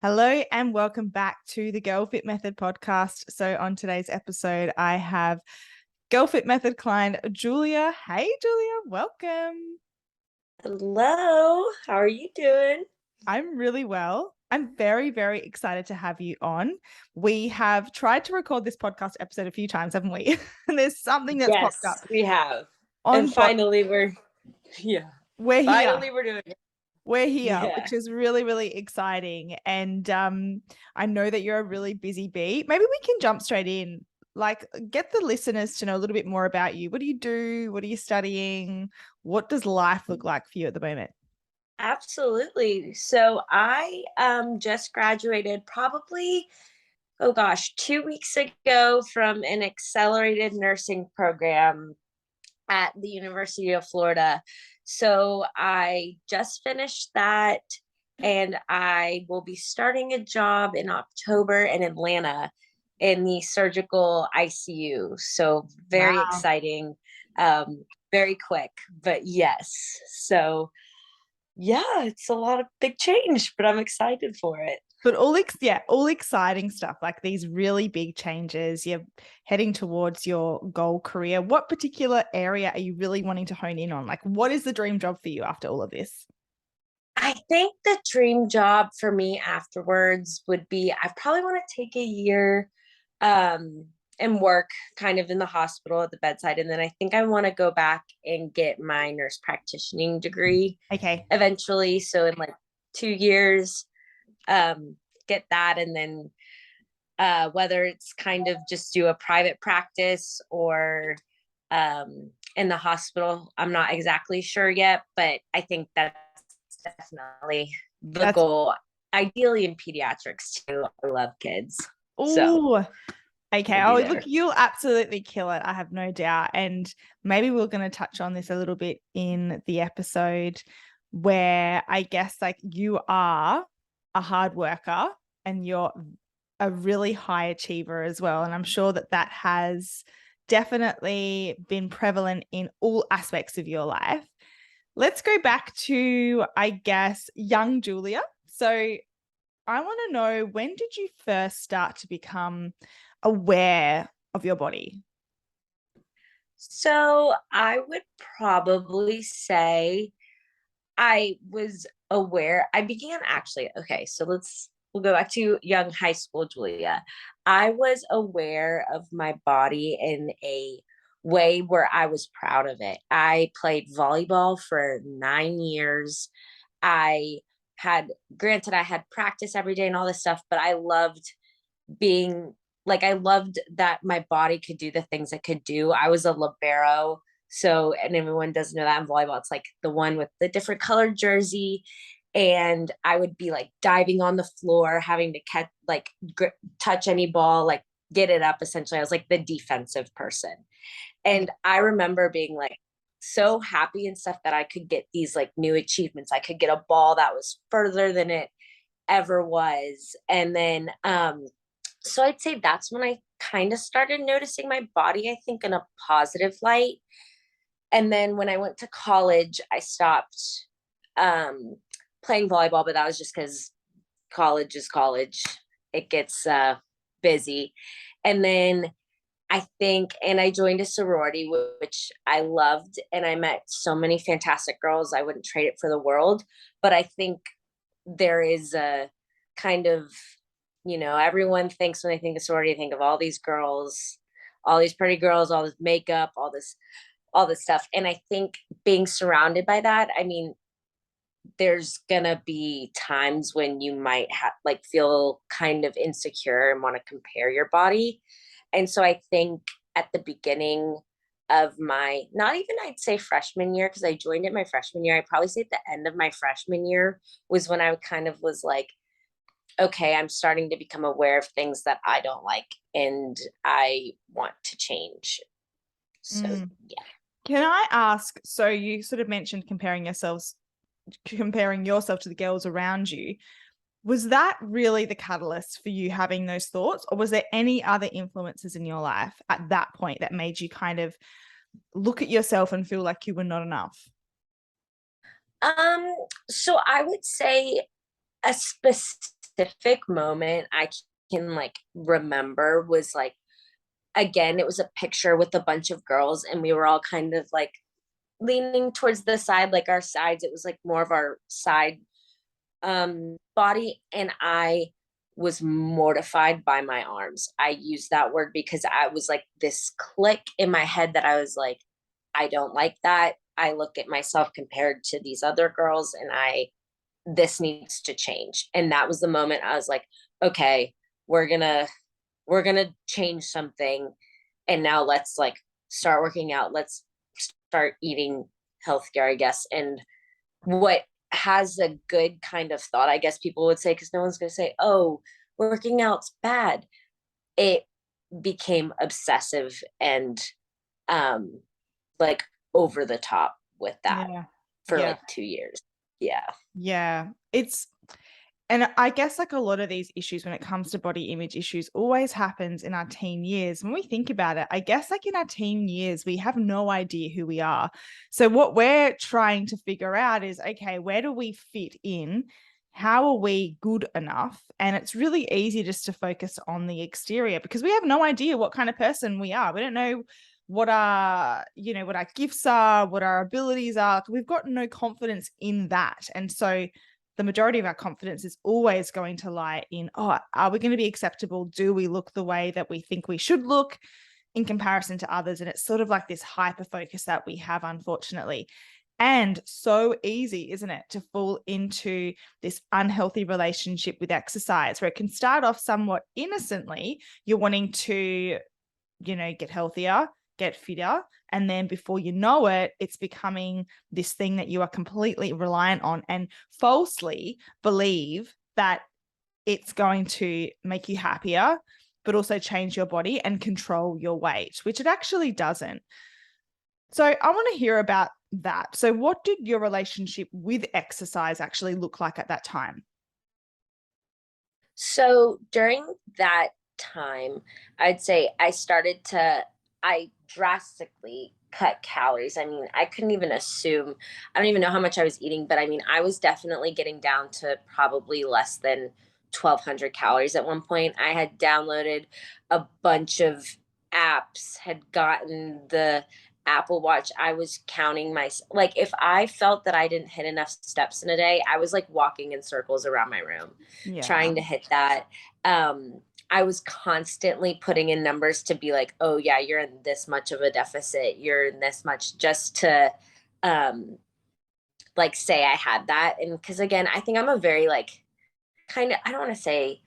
Hello and welcome back to the Girl Fit Method podcast. So on today's episode, I have Girl Fit Method client Julia. Hey, Julia, welcome. Hello, how are you doing? I'm really well. I'm very, very excited to have you on. We have tried to record this podcast episode a few times, haven't we? And there's something that's popped up Yes, we have. on And top. finally yeah, We're here. finally we're doing it. We're here, Yeah, which is really, really exciting. And I know that you're a really busy bee. Maybe we can jump straight in. Like, get the listeners to know a little bit more about you. What do you do? What are you studying? What does life look like for you at the moment? absolutely. So I just graduated probably, oh gosh, 2 weeks ago from an accelerated nursing program at the University of Florida. So I just finished that and I will be starting a job in October in Atlanta in the surgical ICU. So very Wow. exciting, very quick, but yes. So yeah, it's a lot of big change, but I'm excited for it. But all exciting stuff, like these really big changes. You're heading towards your goal career. What particular area are you really wanting to hone in on? Like, what is the dream job for you after all of this? I think the dream job for me afterwards would be I probably want to take a year and work kind of in the hospital at the bedside. And then I think I want to go back and get my nurse practitioning degree Okay. eventually. So in like 2 years, get that. And then whether it's kind of just do a private practice or in the hospital, I'm not exactly sure yet, but I think that's definitely the That's goal. Ideally in pediatrics too. I love kids. So oh, okay. we'll Oh, be look, there. you'll absolutely kill it. I have no doubt. And maybe we're going to touch on this a little bit in the episode where I guess like you are a hard worker and you're a really high achiever as well. And I'm sure that that has definitely been prevalent in all aspects of your life. Let's go back to, I guess, young Julia. So I want to know, when did you first start to become aware of your body? So I would probably say I was aware. I began actually, okay, so we'll go back to young high school Julia. I was aware of my body in a way where I was proud of it. I played volleyball for 9 years. I granted, I had practice every day and all this stuff, but I loved being I loved that my body could do the things it could do. I was a libero. So, and everyone doesn't know that in volleyball, it's like the one with the different colored jersey. And I would be like diving on the floor, having to catch, touch any ball, like get it up. Essentially, I was like the defensive person. And I remember being like so happy and stuff that I could get these like new achievements. I could get a ball that was further than it ever was. And then, so I'd say that's when I kind of started noticing my body, I think, in a positive light. And then when I went to college, I stopped um, playing volleyball, but that was just because college is college. It gets busy. And then I think, and I joined a sorority, which I loved. And I met so many fantastic girls. I wouldn't trade it for the world. But I think there is a kind of, everyone thinks when they think of sorority, they think of all these girls, all these pretty girls, all this makeup, all this stuff. And I think being surrounded by that, I mean, there's gonna be times when you might have like feel kind of insecure and want to compare your body. And so I think at the beginning of my, not even I'd say freshman year, because I joined it my freshman year, I'd probably say at the end of my freshman year was when I kind of was like, okay, I'm starting to become aware of things that I don't like and I want to change. So Mm. yeah. Can I ask, so you sort of mentioned comparing yourself to the girls around you. Was that really the catalyst for you having those thoughts? Or was there any other influences in your life at that point that made you kind of look at yourself and feel like you were not enough? Um, so I would say a specific specific moment I can like remember was like, again, it was a picture with a bunch of girls, and we were all kind of like leaning towards the side, like our sides. It was like more of our side body. And I was mortified by my arms. I use that word because I was like this click in my head that I was like, I don't like that. I look at myself compared to these other girls, and this needs to change. And that was the moment I was like, okay, we're gonna change something. And now let's like start working out. Let's start eating healthier, I guess. And what has a good kind of thought, I guess people would say, because no one's going to say, oh, working out's bad. It became obsessive and um like over the top with that Yeah. for Yeah. like 2 years. Yeah. Yeah. And I guess like a lot of these issues when it comes to body image issues always happens in our teen years. When we think about it, I guess like in our teen years, we have no idea who we are. So what we're trying to figure out is, okay, where do we fit in? How are we good enough? And it's really easy just to focus on the exterior because we have no idea what kind of person we are. We don't know what what our gifts are, what our abilities are. We've got no confidence in that. And so the majority of our confidence is always going to lie in, oh, are we going to be acceptable? Do we look the way that we think we should look in comparison to others? And it's sort of like this hyper focus that we have, unfortunately. And so easy, isn't it, to fall into this unhealthy relationship with exercise where it can start off somewhat innocently. You're wanting to, get healthier, get fitter. And then before you know it, it's becoming this thing that you are completely reliant on and falsely believe that it's going to make you happier, but also change your body and control your weight, which it actually doesn't. So I want to hear about that. So what did your relationship with exercise actually look like at that time? So during that time, I'd say I drastically cut calories. I mean, I couldn't even assume, I don't even know how much I was eating, but I mean, I was definitely getting down to probably less than 1,200 calories at one point. I had downloaded a bunch of apps, had gotten the Apple Watch. I was counting like if I felt that I didn't hit enough steps in a day, I was like walking in circles around my room Yeah. trying to hit that. I was constantly putting in numbers to be like, oh yeah, you're in this much of a deficit, you're in this much, just to um like say I had that. And because again, I think I'm a very like kind of, I don't want to say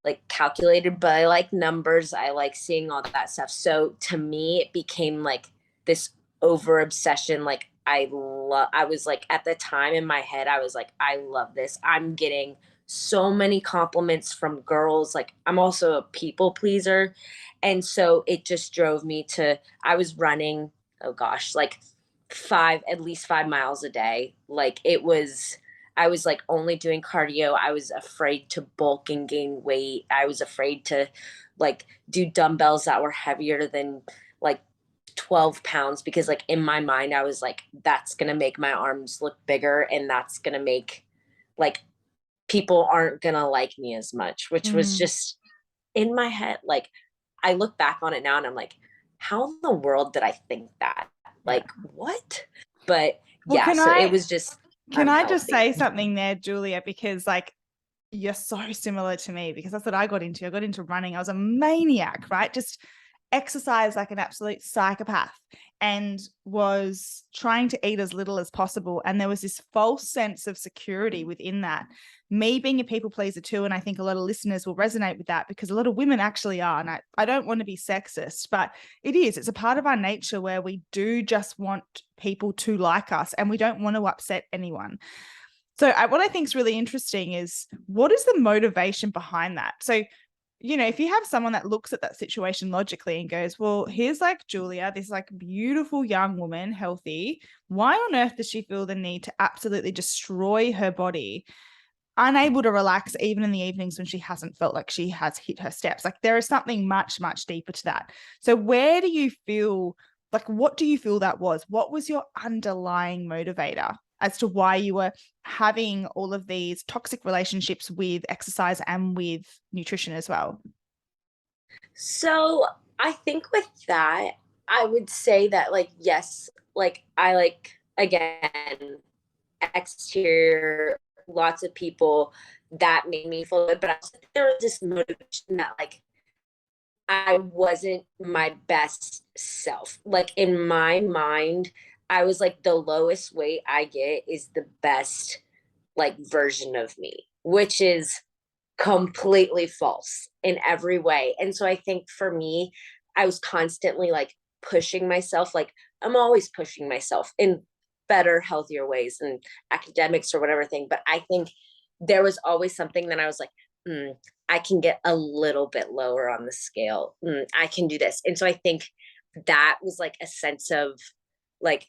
like calculated, but I like numbers. I like seeing all that stuff. So to me, it became like this over obsession. Like I was like at the time in my head, I was like, I love this. I'm getting so many compliments from girls. Like I'm also a people pleaser. And so it just drove me to, I was running, oh gosh, like at least 5 miles a day. Like I was like only doing cardio. I was afraid to bulk and gain weight. I was afraid to like do dumbbells that were heavier than like 12 pounds because like in my mind I was like, that's gonna make my arms look bigger, and that's gonna make like people aren't gonna like me as much, which was Mm, just in my head. Like I look back on it now and I'm like, how in the world did I think that? yeah. Like what? But Well, yeah, can so it I was just can I just unhealthy. say something there, Julia? Because like you're so similar to me because that's what I got into. I got into running. I was a maniac, right? Just exercise like an absolute psychopath and was trying to eat as little as possible. And there was this false sense of security within that. Me being a people pleaser too. And I think a lot of listeners will resonate with that because a lot of women actually are. And I don't want to be sexist, but it's a part of our nature where we do just want people to like us and we don't want to upset anyone. So what I think is really interesting is what is the motivation behind that? So, if you have someone that looks at that situation logically and goes, well, here's like Julia, this like beautiful young woman, healthy. Why on earth does she feel the need to absolutely destroy her body, unable to relax even in the evenings when she hasn't felt like she has hit her steps? Like there is something much, much deeper to that. So where do you feel like, what do you feel that was? What was your underlying motivator as to why you were having all of these toxic relationships with exercise and with nutrition as well? So I think with that, I would say that like yes, like I like again exterior, lots of people that made me feel good, but I also think there was this motivation that like I wasn't my best self. Like in my mind, I was like the lowest weight I get is the best like version of me, which is completely false in every way. And so I think for me, I was constantly like pushing myself. Like I'm always pushing myself in better, healthier ways and academics or whatever thing. But I think there was always something that I was like, I can get a little bit lower on the scale. I can do this. And so I think that was like a sense of like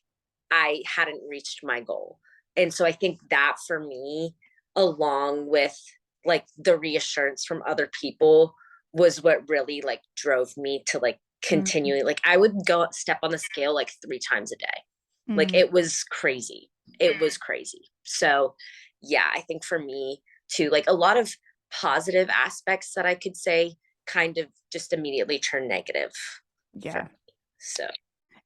I hadn't reached my goal. And so I think that for me, along with like the reassurance from other people, was what really like drove me to like Mm, continually, like I would go step on the scale like 3 times a day. Like mm. it was crazy. It was crazy. So yeah, I think for me too, like a lot of positive aspects that I could say kind of just immediately turn negative for Yeah. me. So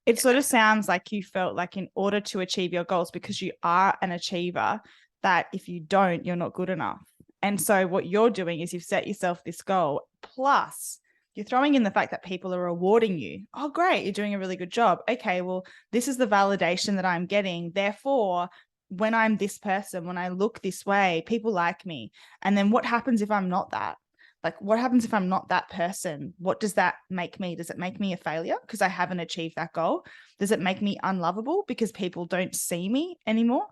It sort yeah. of sounds like you felt like in order to achieve your goals, because you are an achiever, that if you don't, you're not good enough. And so what you're doing is you've set yourself this goal, plus you're throwing in the fact that people are rewarding you. Oh, great, you're doing a really good job. Okay, well, this is the validation that I'm getting. Therefore, when I'm this person, when I look this way, people like me. And then what happens if I'm not that? Like, what happens if I'm not that person? What does that make me? Does it make me a failure because I haven't achieved that goal? Does it make me unlovable because people don't see me anymore?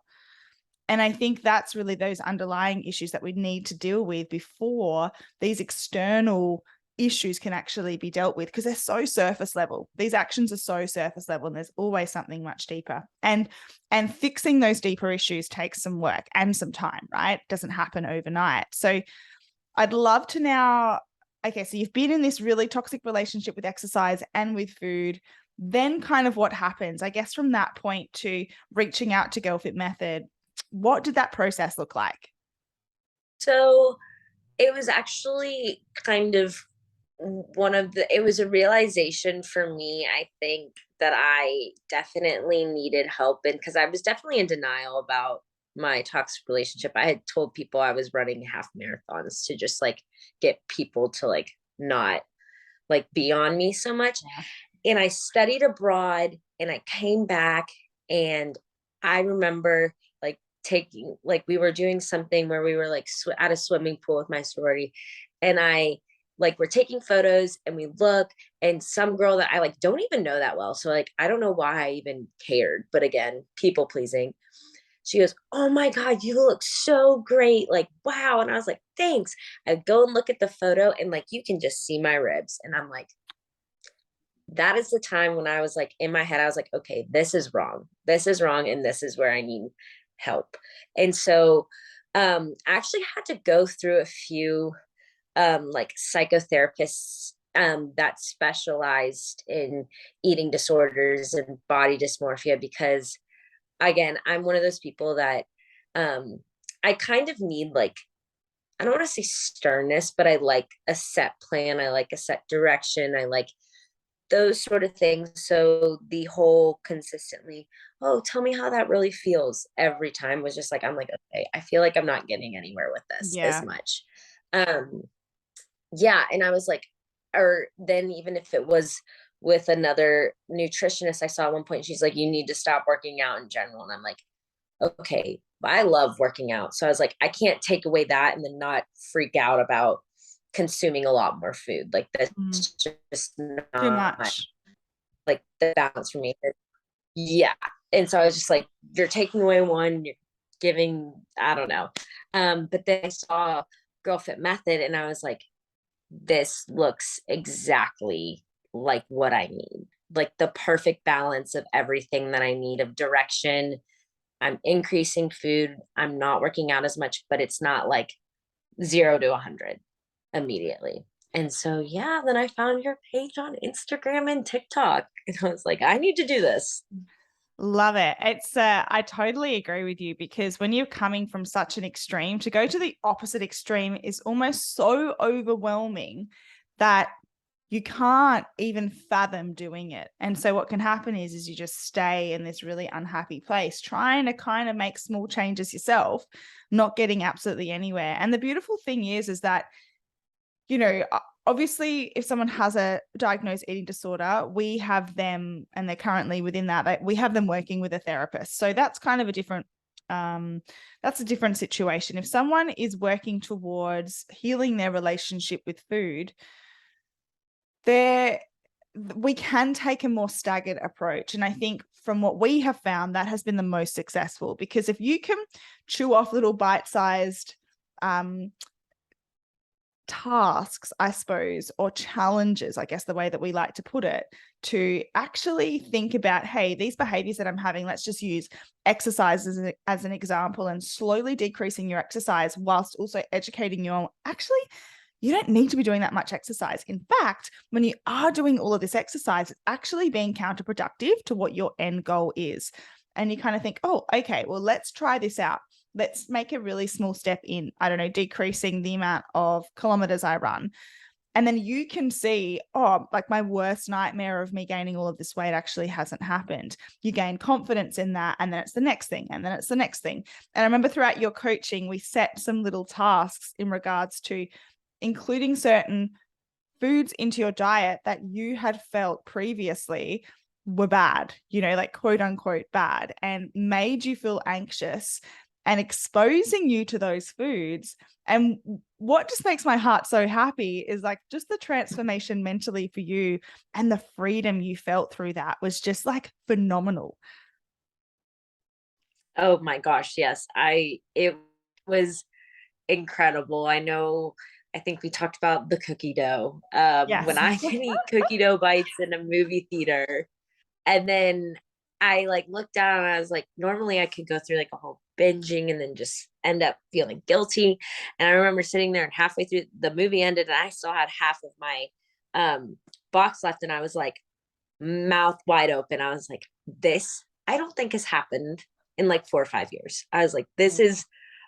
And I think that's really those underlying issues that we need to deal with before these external issues can actually be dealt with, because they're so surface level. These actions are so surface level, and there's always something much deeper. And fixing those deeper issues takes some work and some time, right? It doesn't happen overnight. So I'd love to now. Okay, so you've been in this really toxic relationship with exercise and with food. Then, kind of what happens, I guess, from that point to reaching out to Girl Fit Method, what did that process look like? So it was actually kind of it was a realization for me, I think, that I definitely needed help in because I was definitely in denial about my toxic relationship. I had told people I was running half marathons to just like get people to like not like be on me so much. Yeah. And I studied abroad and I came back and I remember like taking like we were doing something where we were like at a swimming pool with my sorority and I like we're taking photos and we look and some girl that I like don't even know that well. So like I don't know why I even cared, but again, people pleasing. She goes, "Oh my God, you look so great. Like, wow." And I was like, "Thanks." I go and look at the photo and like you can just see my ribs. And I'm like, that is the time when I was like in my head, I was like, okay, this is wrong. This is wrong. And this is where I need help. And so I actually had to go through a few like psychotherapists that specialized in eating disorders and body dysmorphia because again, I'm one of those people that um I kind of need like I don't want to say sternness, but I like a set plan. I like a set direction. I like those sort of things. So the whole consistently, oh, tell me how that really feels every time was just like, I'm like, okay, I feel like I'm not getting anywhere with this as Yeah. much. Um, yeah. And I was like, or then even if it was with another nutritionist I saw at one point, she's like, you need to stop working out in general. And I'm like, okay, I love working out. So I was like, I can't take away that and then not freak out about consuming a lot more food. Like Mm. that's just Too not much. like the balance for me. Yeah. And so I was just like, you're taking away one, you're giving, I don't know. But then I saw Girl Fit Method and I was like, this looks exactly like what I need. Like the perfect balance of everything that I need of direction. I'm increasing food. I'm not working out as much, but it's not like 0 to 100 immediately. And so, yeah, then I found your page on Instagram and TikTok. And I was like, I need to do this. Love it. It's I totally agree with you because when you're coming from such an extreme, to go to the opposite extreme is almost so overwhelming that you can't even fathom doing it. And so what can happen is you just stay in this really unhappy place, trying to kind of make small changes yourself, not getting absolutely anywhere. And the beautiful thing is that, you know, obviously if someone has a diagnosed eating disorder, we have them, and they're currently within that, we have them working with a therapist. So that's kind of a different that's a different situation. If someone is working towards healing their relationship with food, there we can take a more staggered approach. And I think from what we have found, that has been the most successful, because if you can chew off little bite-sized tasks, I suppose, or challenges, I guess the way that we like to put it, to actually think about, hey, these behaviors that I'm having, let's just use exercise as an example, and slowly decreasing your exercise whilst also educating you on, actually, you don't need to be doing that much exercise. In fact, when you are doing all of this exercise, it's actually being counterproductive to what your end goal is. And you kind of think, oh, okay, well, let's try this out. Let's make a really small step in, I don't know, decreasing the amount of kilometers I run. And then you can see, oh, like my worst nightmare of me gaining all of this weight actually hasn't happened. You gain confidence in that. And then it's the next thing. And then it's the next thing. And I remember throughout your coaching, we set some little tasks in regards to including certain foods into your diet that you had felt previously were bad, you know, like quote unquote bad, and made you feel anxious, and exposing you to those foods. And what just makes my heart so happy is like just the transformation mentally for you, and the freedom you felt through that was just like phenomenal. Oh my gosh, yes. It was incredible. I think we talked about the cookie dough. Yes. When I can eat cookie dough bites in a movie theater, and then I like looked down and I was like, normally I could go through like a whole binging and then just end up feeling guilty. And I remember sitting there and halfway through the movie ended and I still had half of my um box left, and I was like mouth wide open. I was like, this I don't think has happened in like 4 or 5 years. I was like, this is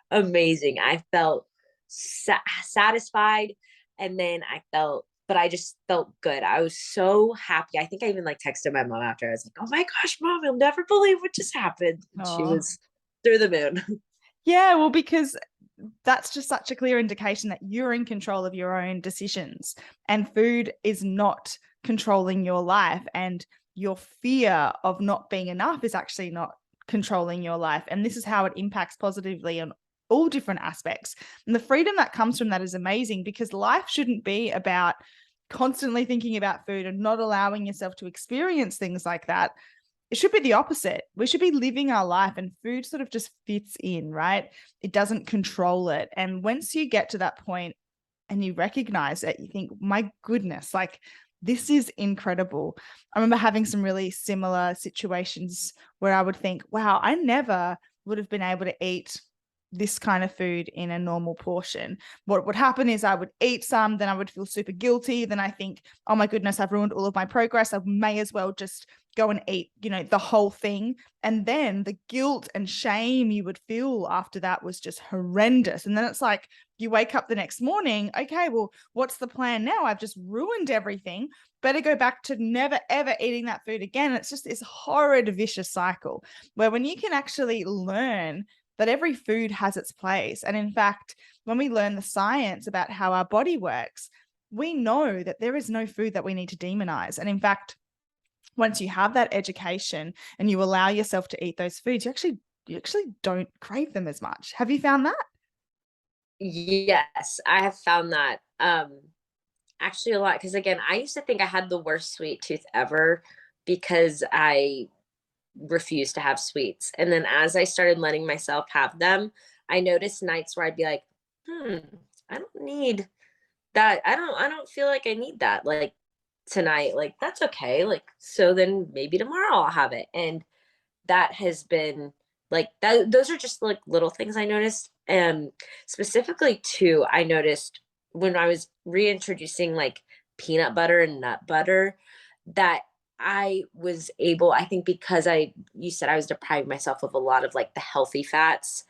amazing. I felt satisfied, and then but I just felt good. I was so happy. I think I even like texted my mom after. I was like, oh my gosh, mom, you'll never believe what just happened. And she Oh, was through the moon. yeah. Well, because that's just such a clear indication that you're in control of your own decisions, and food is not controlling your life, and your fear of not being enough is actually not controlling your life. And this is how it impacts positively on all different aspects. And the freedom that comes from that is amazing, because life shouldn't be about constantly thinking about food and not allowing yourself to experience things like that. It should be the opposite. We should be living our life, and food sort of just fits in, right? It doesn't control it. And once you get to that point and you recognize it, you think, my goodness, like this is incredible. I remember having some really similar situations where I would think, wow, I never would have been able to eat this kind of food in a normal portion. What would happen is I would eat some, then I would feel super guilty. Then I think, oh my goodness, I've ruined all of my progress. I may as well just go and eat, you know, the whole thing. And then the guilt and shame you would feel after that was just horrendous. And then it's like, you wake up the next morning, okay, well, what's the plan now? I've just ruined everything. Better go back to never, ever eating that food again. It's just this horrid, vicious cycle where when you can actually learn that every food has its place. And in fact, when we learn the science about how our body works, we know that there is no food that we need to demonize. And in fact, once you have that education and you allow yourself to eat those foods, you actually don't crave them as much. Have you found that? Yes, I have found that actually a lot, because again, I used to think I had the worst sweet tooth ever because I refused to have sweets. And then as I started letting myself have them, I noticed nights where I'd be like, hmm, I don't need that. I don't feel like I need that. Like tonight, like that's okay. Like, so then maybe tomorrow I'll have it. And that has been like that. Those are just like little things I noticed. And specifically too, I noticed when I was reintroducing like peanut butter and nut butter that I was able, I think because you said I was depriving myself of a lot of like the healthy fats,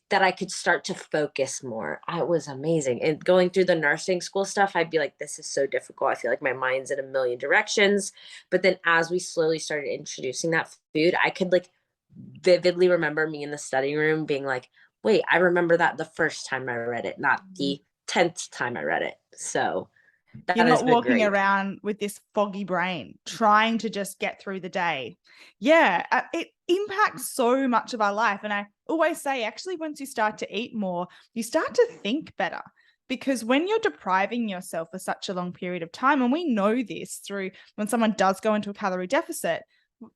that I could start to focus more. It was amazing. And going through the nursing school stuff, I'd be like, this is so difficult. I feel like my mind's in a million directions. But then as we slowly started introducing that food, I could like vividly remember me in the study room being like, wait, I remember that the first time I read it, not the 10th time I read it. So You're that has not been walking great. around with this foggy brain trying to just get through the day. Yeah, it impacts so much of our life. And I always say, actually, once you start to eat more, you start to think better. Because when you're depriving yourself for such a long period of time, and we know this through when someone does go into a calorie deficit,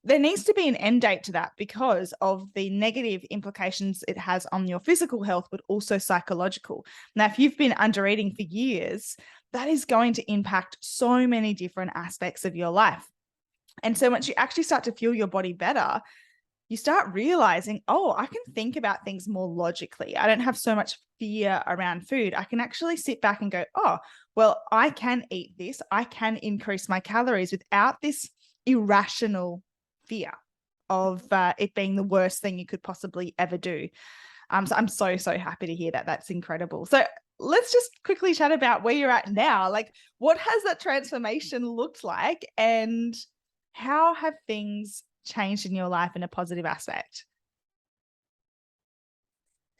there needs to be an end date to that because of the negative implications it has on your physical health, but also psychological. Now, if you've been under eating for years, that is going to impact so many different aspects of your life. And so once you actually start to feel your body better, you start realizing, oh, I can think about things more logically. I don't have so much fear around food. I can actually sit back and go, oh, well, I can eat this. I can increase my calories without this irrational fear of it being the worst thing you could possibly ever do. So I'm so happy to hear that. That's incredible. So let's just quickly chat about where you're at now. Like, what has that transformation looked like, and how have things changed in your life in a positive aspect?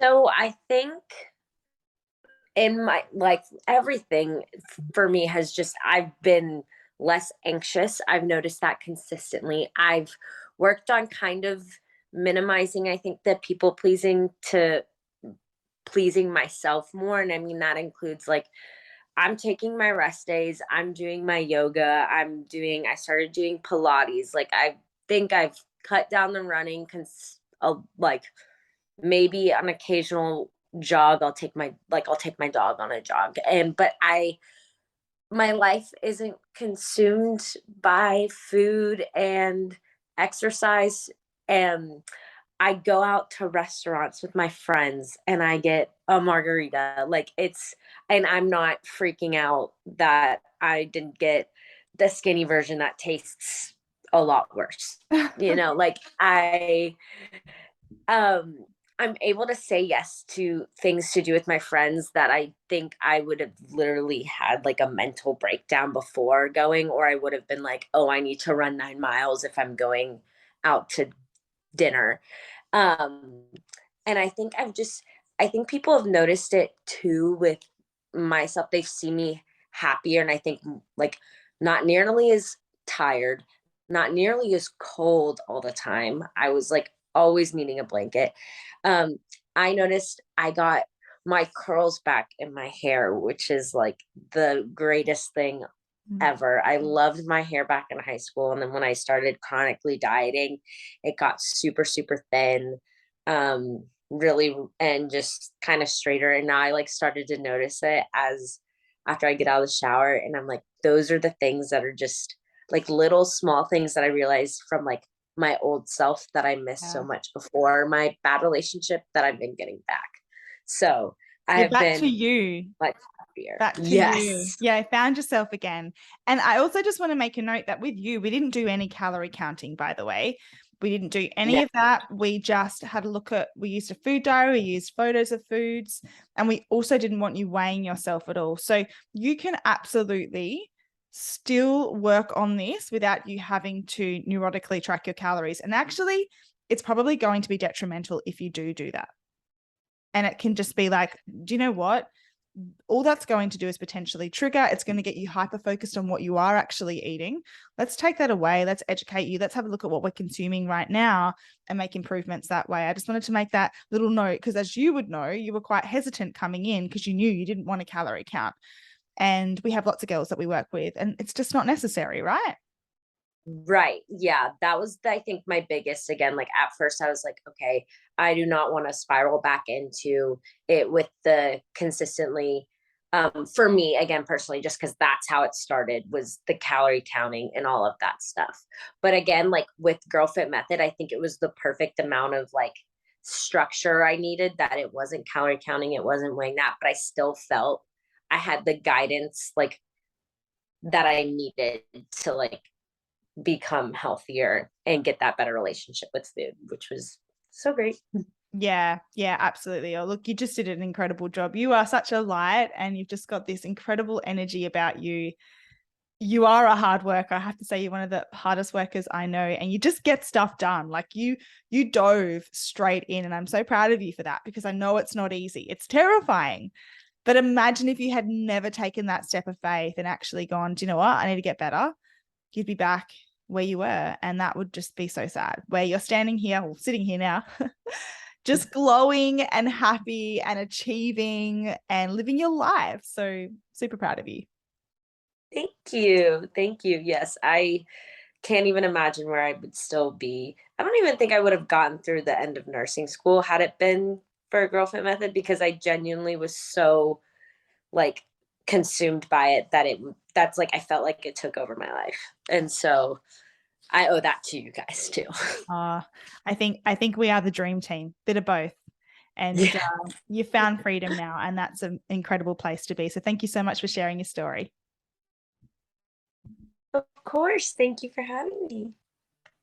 So I think in my like everything for me has just I've been less anxious. I've noticed that consistently. I've worked on kind of minimizing, I think, the people pleasing to pleasing myself more. And I mean that includes like I'm taking my rest days, I'm doing my yoga, I started doing Pilates. Like I think I've cut down the running like maybe an occasional jog. I'll take my dog on a jog. And but I my life isn't consumed by food and exercise, and I go out to restaurants with my friends and I get a margarita. Like and I'm not freaking out that I didn't get the skinny version that tastes a lot worse. Like um I'm able to say yes to things to do with my friends that I think I would have literally had like a mental breakdown before going, or I would have been like, oh, I need to run 9 miles if I'm going out to dinner. Um, and I think people have noticed it too with myself. They've seen me happier, and I think like not nearly as tired, not nearly as cold all the time. I was like always needing a blanket. Um, I noticed I got my curls back in my hair, which is like the greatest thing ever. I loved my hair back in high school. And then when I started chronically dieting, it got super, super thin, really, and just kind of straighter. And now I like started to notice it as after I get out of the shower. And I'm like, those are the things that are just like little small things that I realized from like my old self that I missed so Yeah. much before my bad relationship that I've been getting back. So I You're have back to been you. much happier. Back to you. Yes. Yeah, I found yourself again. And I also just want to make a note that with you, we didn't do any calorie counting, by the way. We didn't do No. any of that. We just had a look at, we used a food diary, we used photos of foods, and we also didn't want you weighing yourself at all. So you can absolutely still work on this without you having to neurotically track your calories. And actually, it's probably going to be detrimental if you do that. And it can just be like, do you know what? All that's going to do is potentially trigger. It's going to get you hyper focused on what you are actually eating. Let's take that away. Let's educate you. Let's have a look at what we're consuming right now and make improvements that way. I just wanted to make that little note because, as you would know, you were quite hesitant coming in because you knew you didn't want a calorie count. And we have lots of girls that we work with, and it's just not necessary, right? Right. Yeah. That was, I think, my biggest again. Like at first, I was like, okay, I do not want to spiral back into it with the consistently, for me, again, personally, just because that's how it started was the calorie counting and all of that stuff. But again, like with Girl Fit Method, I think it was the perfect amount of like structure I needed, that it wasn't calorie counting, it wasn't weighing that, but I still felt I had the guidance like that I needed to like become healthier and get that better relationship with food, which was so great. Yeah, yeah, absolutely. Oh, look, you just did an incredible job. You are such a light and you've just got this incredible energy about you. You are a hard worker. I have to say you're one of the hardest workers I know, and you just get stuff done. Like you dove straight in, and I'm so proud of you for that, because I know it's not easy. It's terrifying. But imagine if you had never taken that step of faith and actually gone, do you know what? I need to get better. You'd be back where you were, and that would just be so sad. Where you're standing here or sitting here now, just glowing and happy and achieving and living your life. So super proud of you. Thank you. Thank you. Yes, I can't even imagine where I would still be. I don't even think I would have gotten through the end of nursing school had it been for a Girl Fit Method, because I genuinely was so like consumed by it that that's like I felt like it took over my life. And so I owe that to you guys too. I think we are the dream team, bit of both. And Yeah, you found freedom now, and that's an incredible place to be. So thank you so much for sharing your story. of course. Thank you for having me.